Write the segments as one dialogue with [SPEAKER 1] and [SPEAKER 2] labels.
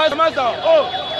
[SPEAKER 1] Masa. Oh.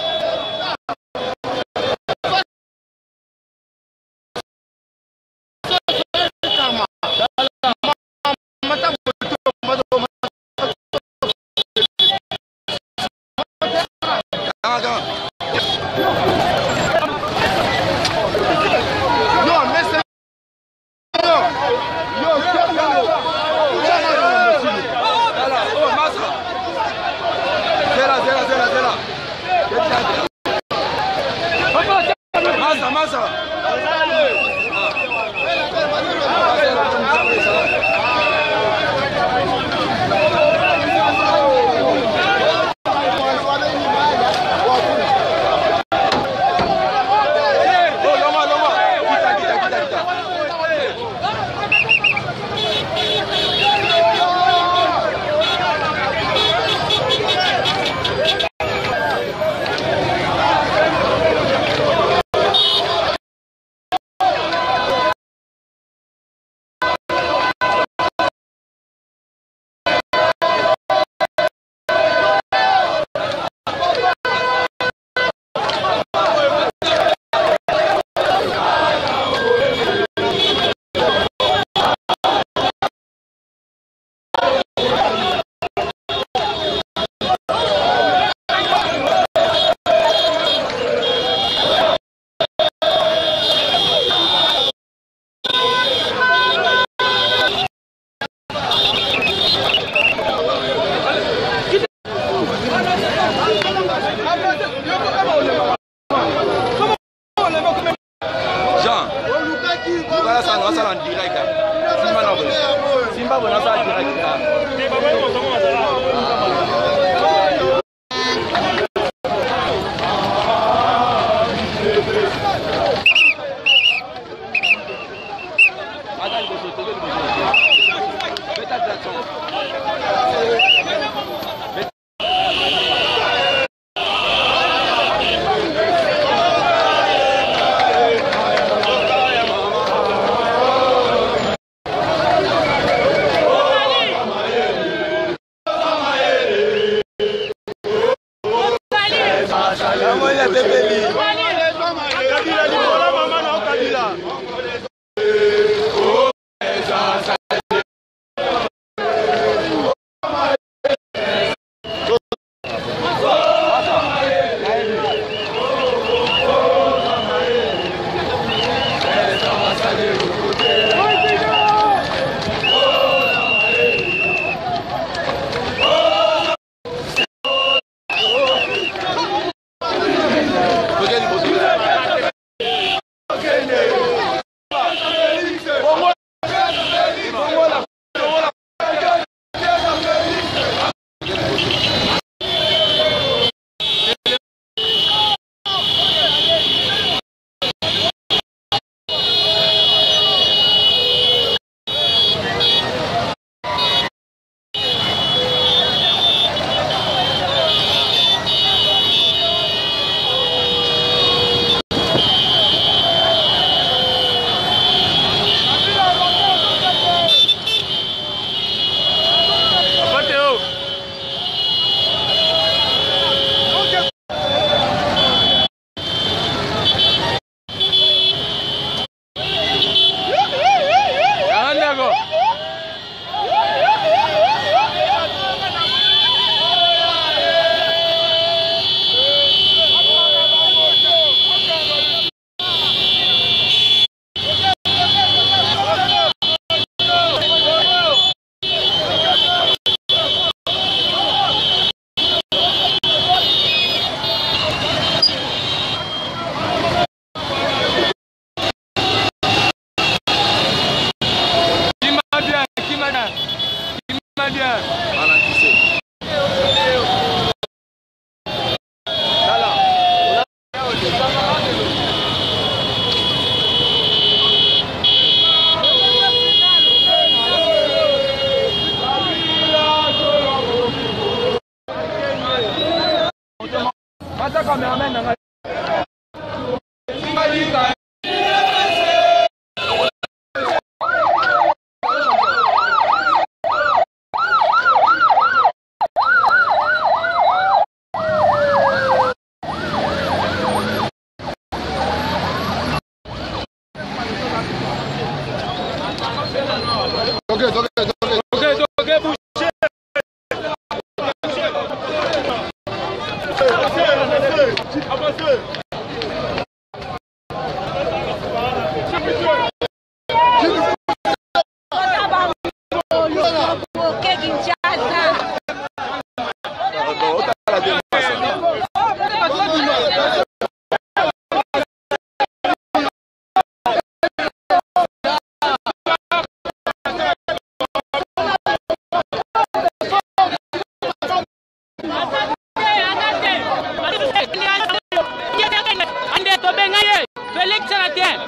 [SPEAKER 1] la tienne.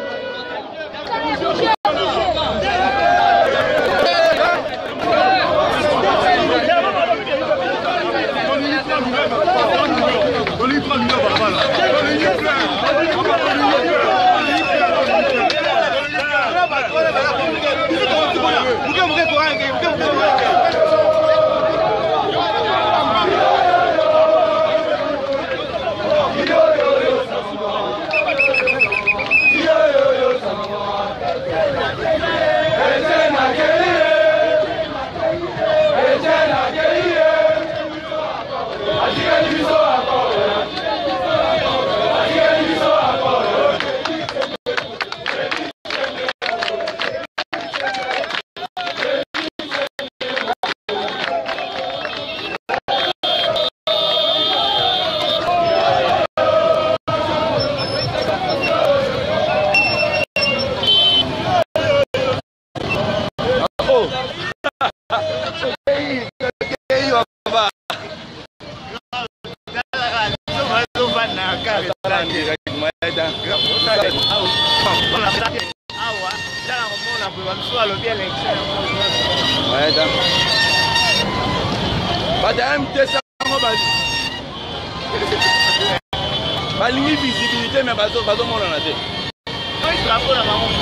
[SPEAKER 2] Balingi visibilité mais bazo mona na te.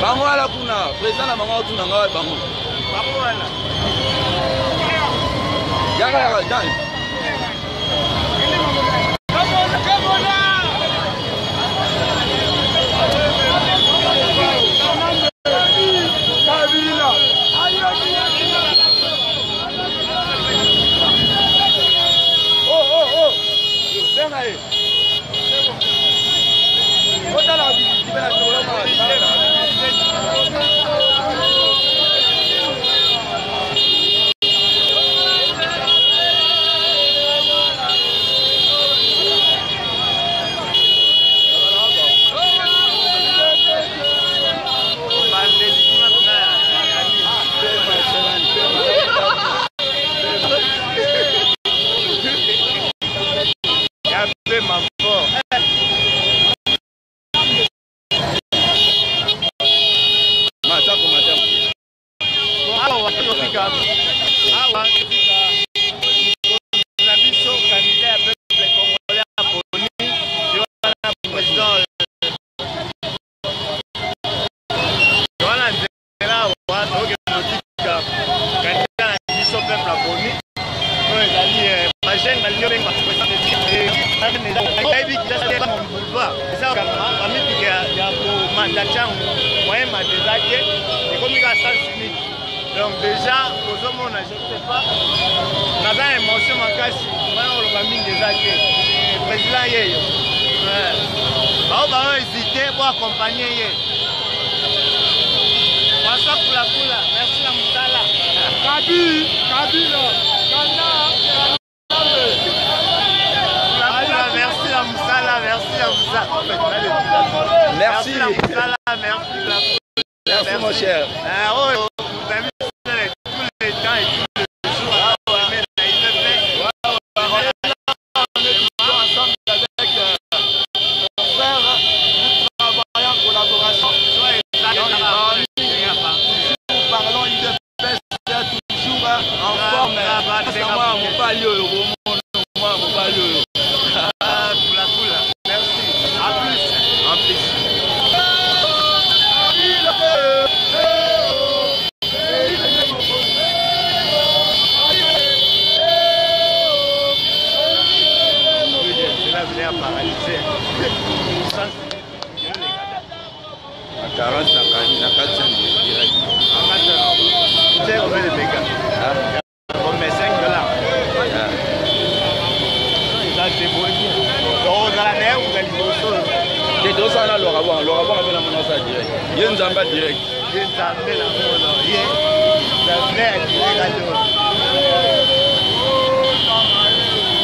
[SPEAKER 2] Bango ala kuna président na bango tuna ngawa bango. Bango ala. Yaka dan.
[SPEAKER 3] Donc déjà, aux hommes, je ne sais pas, on a une émotion en casse, on a mis des acquis. Le président hier, on va hésiter pour accompagner. Bonsoir pour la poule, merci la Moutala. Merci la Moutala, merci la Moutala.
[SPEAKER 2] Merci
[SPEAKER 3] la Moutala, merci la poule.
[SPEAKER 2] Merci mon cher.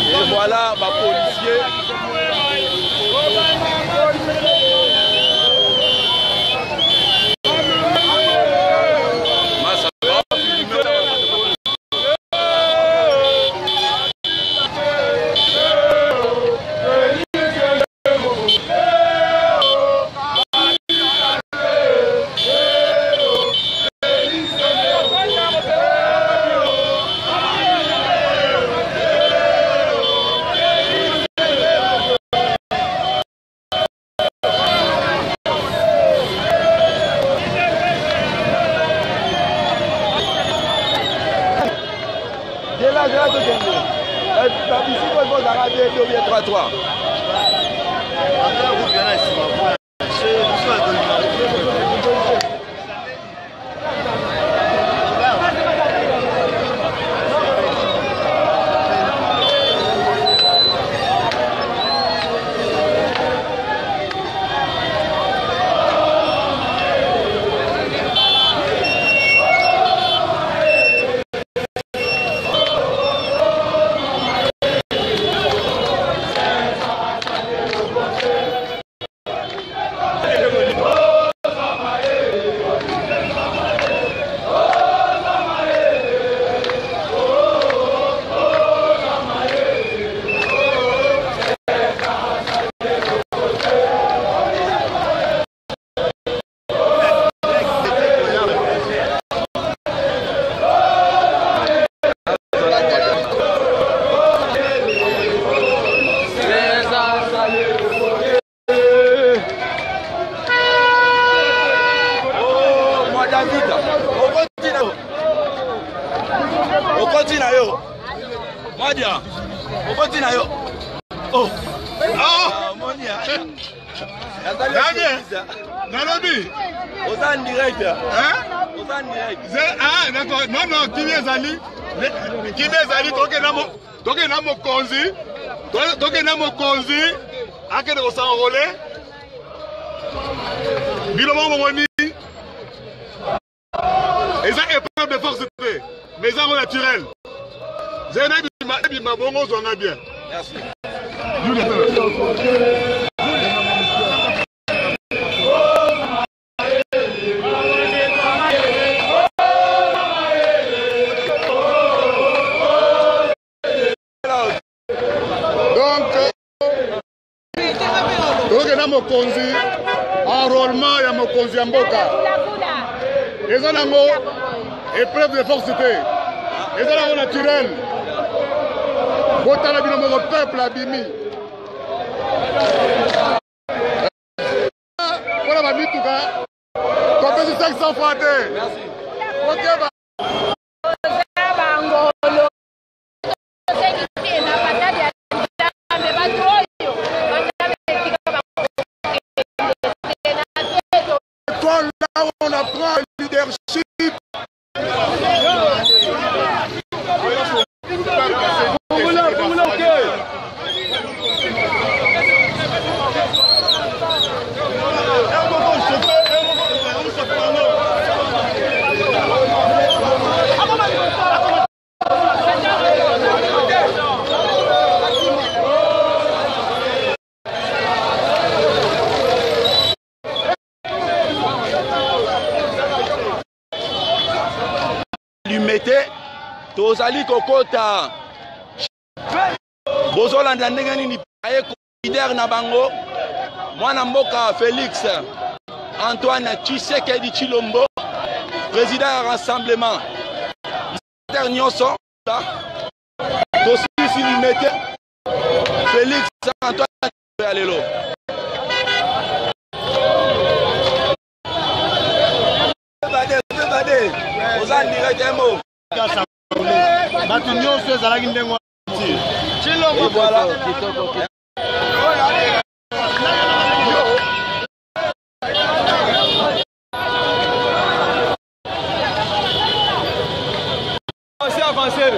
[SPEAKER 2] Et voilà, ma policier. à toi. Merci.
[SPEAKER 1] Mokonzi enrôlement ya mokonzi ya mboka eza nango épreuve de force te eza nango naturel botala bino moko peuple abimi mpona bamituka topesi 500 francs te okeba on apprend le leadership. Tozali kokota bozolanda ndenge nini aye leader na bango mwana mboka Félix Antoine Tshisekedi Tshilombo président ya rassemblement leader nyonso tosisi limete Félix Antoine ya lelo ozali directement
[SPEAKER 3] bato nyonso ezalaki ndenge
[SPEAKER 2] et voilà
[SPEAKER 3] avancez.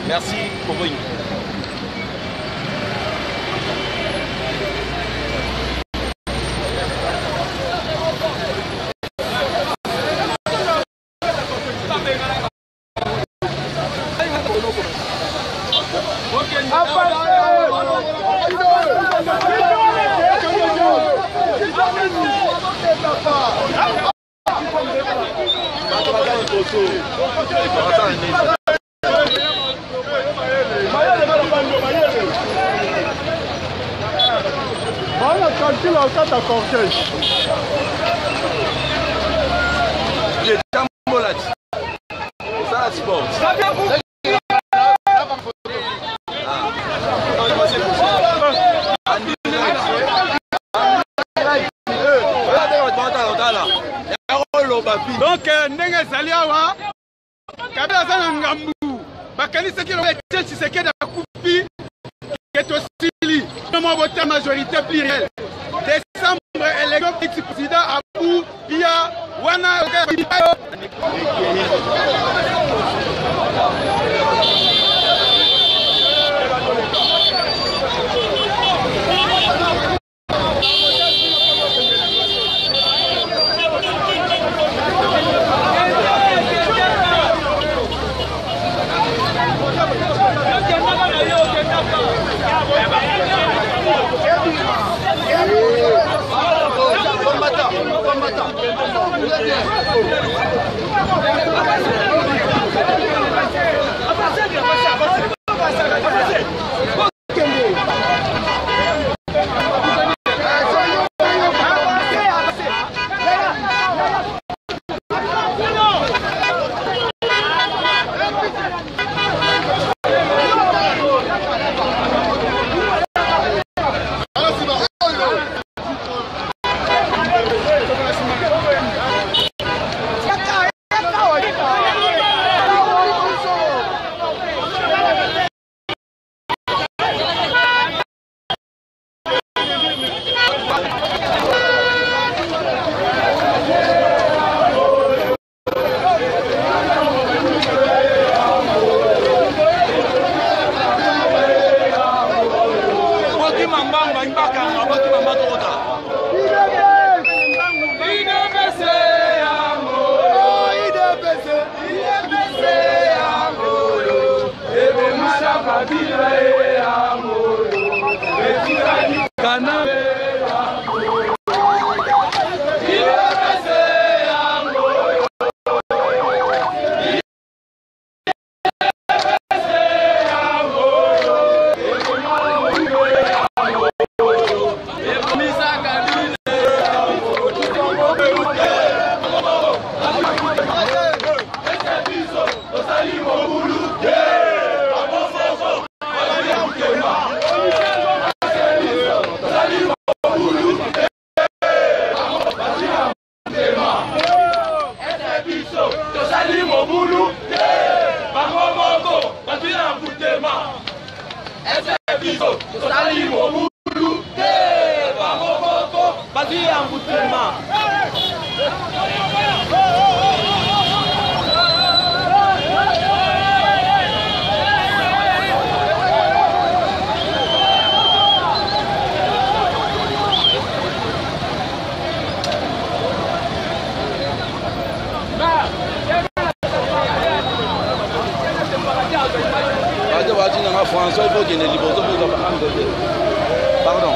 [SPEAKER 1] Merci pour vous.
[SPEAKER 2] Donc, ndenge ezali awa kabila aza na ngambu bakanisi eke loba ete Tshisekedi akufi ke tosili mwa vote majorité plurielle décembre élection kiti président abu pia wana
[SPEAKER 3] Combattant.
[SPEAKER 1] François, il faut qu'il y ait des libéraux. Pardon.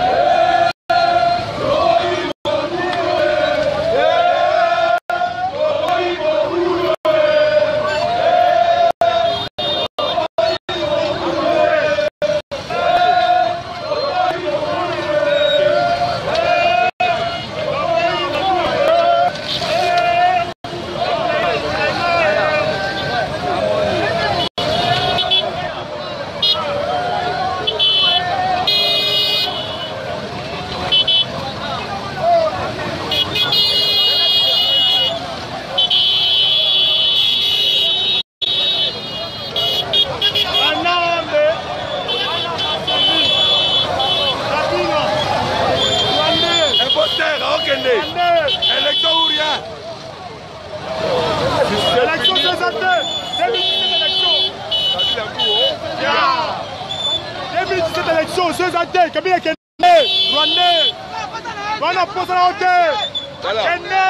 [SPEAKER 1] Élection ou rien?
[SPEAKER 2] Élection des athées. 2017 élection, ces athées. Kabila Kende, Rwandais. Rwanda pose la hauteur. Kende.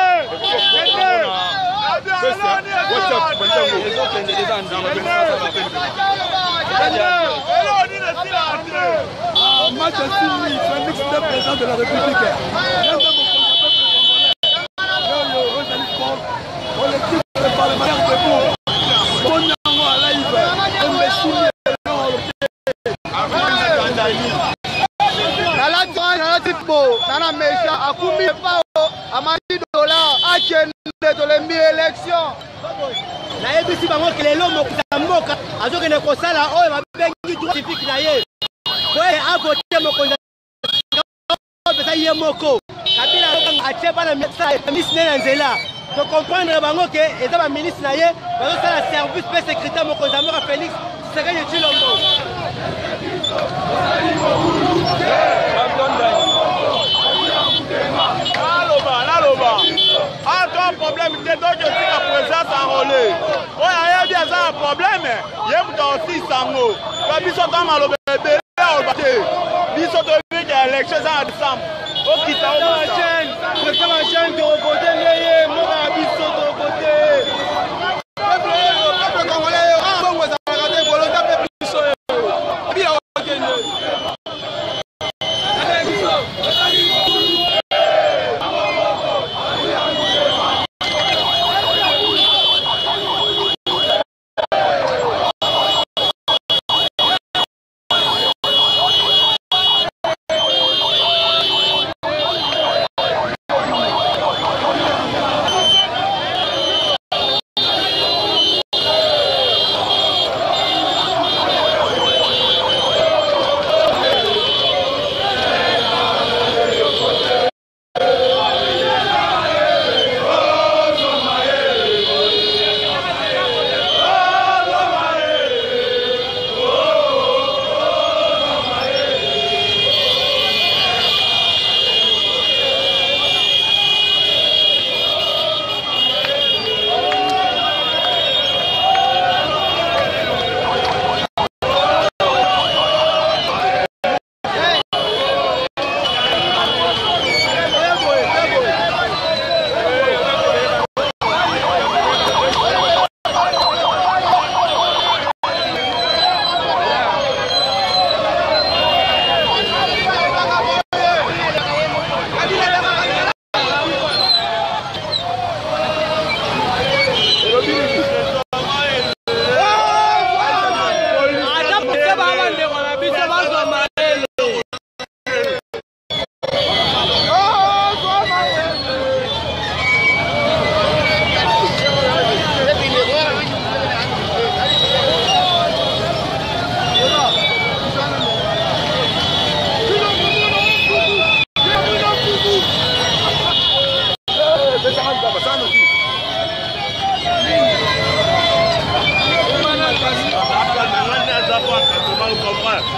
[SPEAKER 2] Président de la République. Nana Mecha a combien de fois à $10 à Kende de l'élection.
[SPEAKER 4] Na ebisi bango que les lomo kutamboka azoke ne kosala oyo babengi droit civique na ye. Boye a voter mokonza pesa ye moko. Kabila atie bana ministre na nzela. To comprendre bango que eza ba ministre na ye bazo sala service pe secrétaire mokonza moko Félix Tshisekedi Tshilombo.
[SPEAKER 3] Ah, ton problème, c'est donc que la présence enrôlée. Oui, il y a bien ça un problème. Il y a aussi Sango. Quand ils sont dans le bébé, ils sont devenus des élections en décembre. Ok, ça va la chaîne. C'est la chaîne de voter. Moi, je suis de voter. Le Congolais,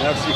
[SPEAKER 1] Merci.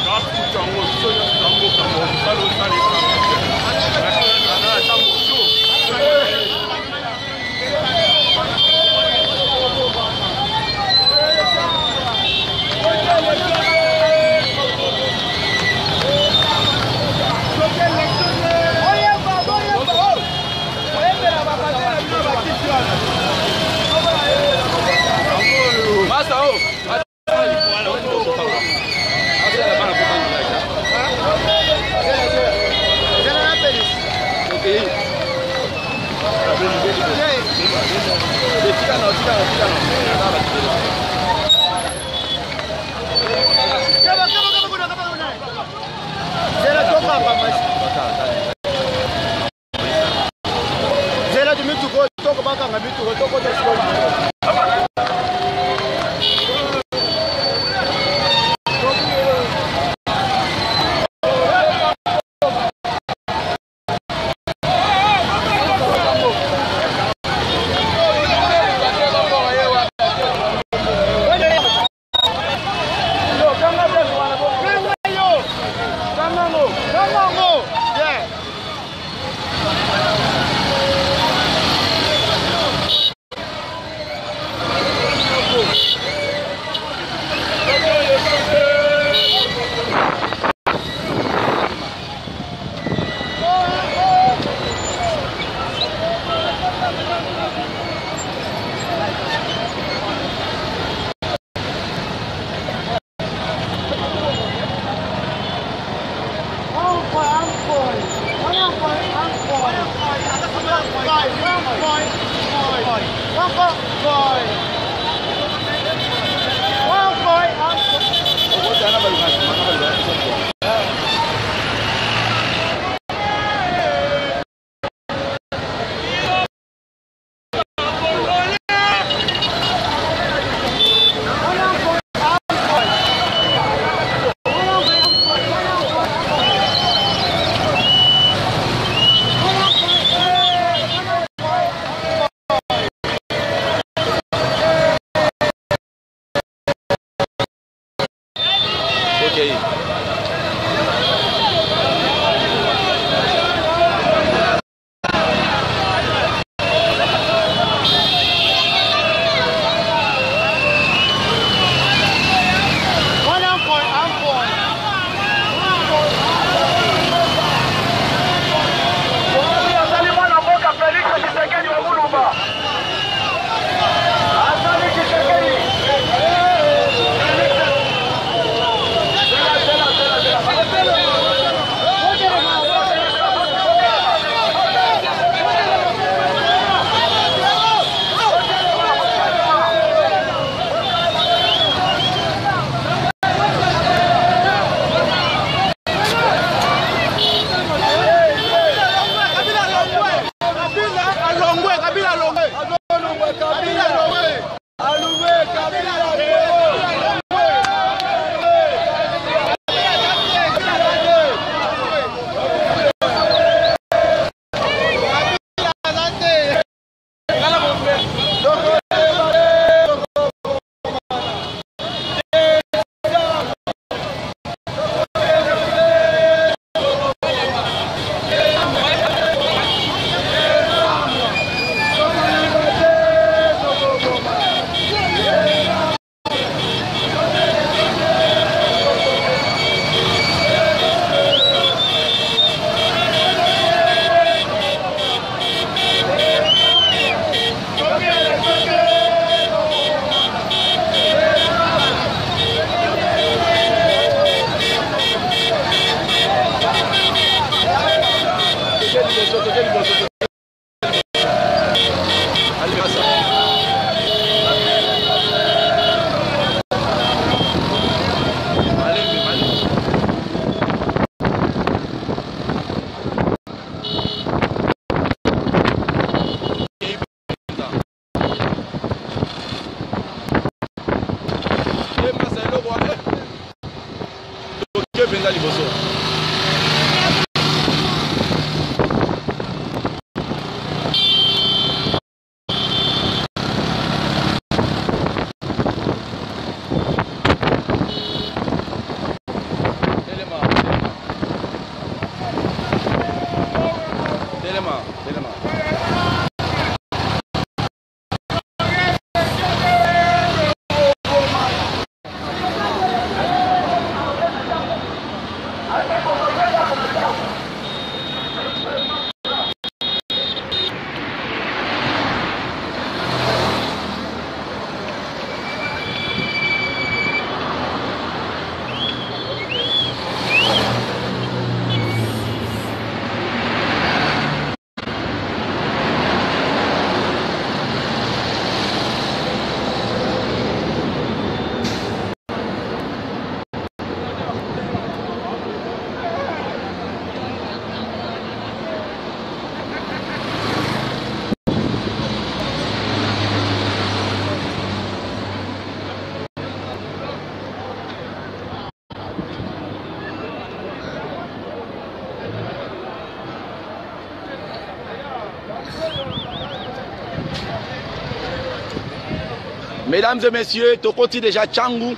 [SPEAKER 1] Mesdames et messieurs, tokoti déjà Tchangu,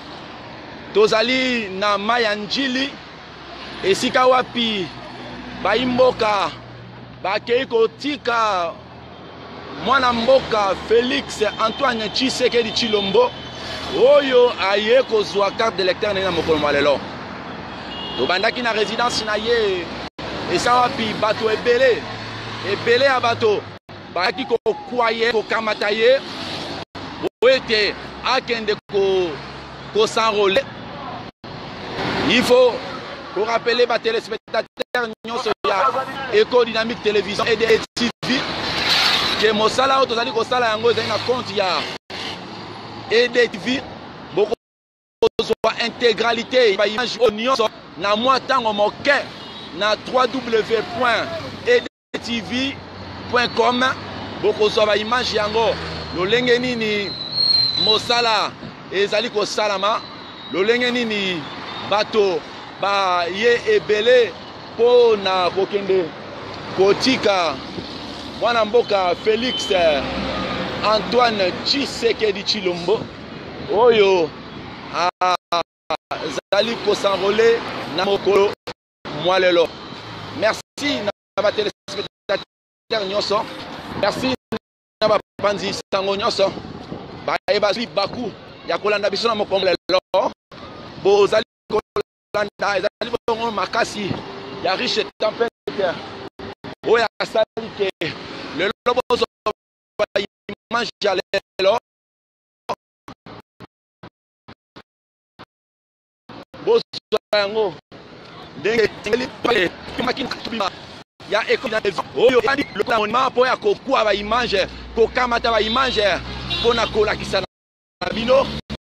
[SPEAKER 1] tozali na Mayanjili, esika wapi baimboka bakei kotika mwana mboka Félix Antoine Tshisekedi Tshilombo oyo aye kozwa carte d'électeur na mokolo malelo. Tobandaki na résidence na ye esa wapi bato ebele ya bato baki kokwa ye kokamata ye oete akende ko s'enrôler. Il faut rappeler les téléspectateurs de Eco Dynamique Télévision et de TV que Mosala Otozali Kosala Yango est un compte ya EDTV beaucoup de intégralité image union na moi tango moke na www.edtv.com beaucoup de image yango lolenge nini Mosala ezali kosalama lolenge nini bato ba ye ebele po na kokende kotika mwana mboka Félix Antoine Tshisekedi Tshilombo oyo azali ko s'enrôler na mokolo mwalelo. Merci na ba téléspectateurs nyonso, merci na ba panzi sango nyonso ba ebasi baku ya kolanda biso na mokolo mwalelo bozali kolanda ezali bongo makasi ya riche tempête oya asali ke lelo bozo ba image ya lelo bozo yango ndenge tingeli makini kubima ya ekonomie oyo andi le monument po ya kokua ba image kokamata ba image pona kolakisa na bino